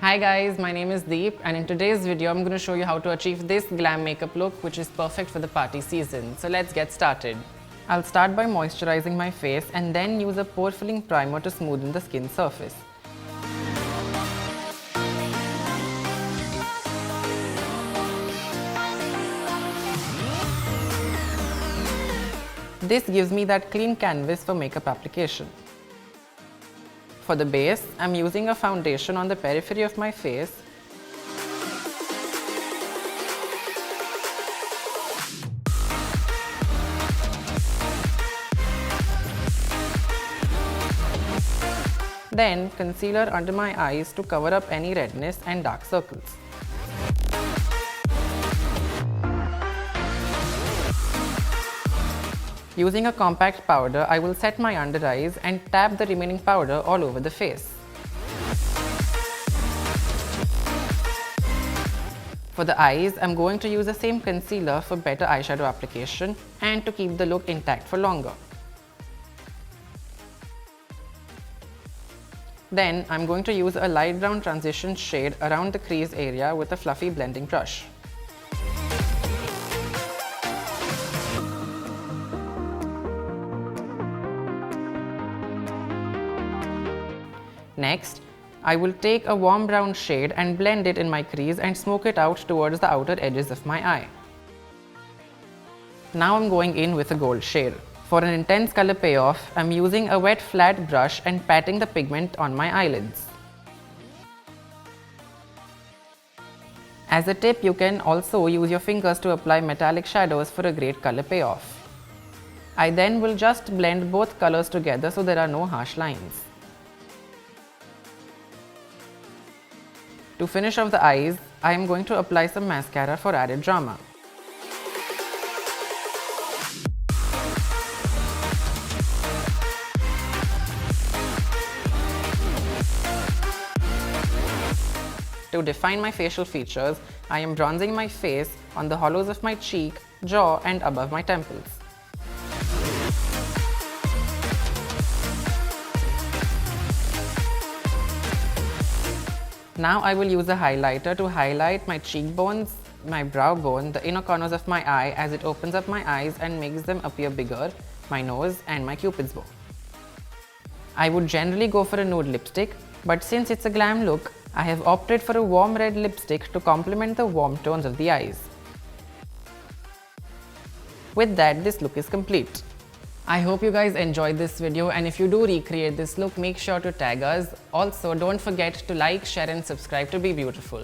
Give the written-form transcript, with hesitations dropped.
Hi guys, my name is Deep and in today's video I'm going to show you how to achieve this glam makeup look which is perfect for the party season. So let's get started. I'll start by moisturizing my face and then use a pore filling primer to smoothen the skin surface. This gives me that clean canvas for makeup application. For the base, I'm using a foundation on the periphery of my face. Then concealer under my eyes to cover up any redness and dark circles. Using a compact powder, I will set my under eyes and tap the remaining powder all over the face. For the eyes, I'm going to use the same concealer for better eyeshadow application and to keep the look intact for longer. Then, I'm going to use a light brown transition shade around the crease area with a fluffy blending brush. Next, I will take a warm brown shade and blend it in my crease and smoke it out towards the outer edges of my eye. Now I'm going in with a gold shade. For an intense color payoff, I'm using a wet flat brush and patting the pigment on my eyelids. As a tip, you can also use your fingers to apply metallic shadows for a great color payoff. I then will just blend both colors together so there are no harsh lines. To finish off the eyes, I am going to apply some mascara for added drama. To define my facial features, I am bronzing my face on the hollows of my cheek, jaw and above my temples. Now I will use a highlighter to highlight my cheekbones, my brow bone, the inner corners of my eye as it opens up my eyes and makes them appear bigger, my nose and my cupid's bow. I would generally go for a nude lipstick, but since it's a glam look, I have opted for a warm red lipstick to complement the warm tones of the eyes. With that, this look is complete. I hope you guys enjoyed this video, and if you do recreate this look, make sure to tag us. Also, don't forget to like, share and subscribe to be beautiful.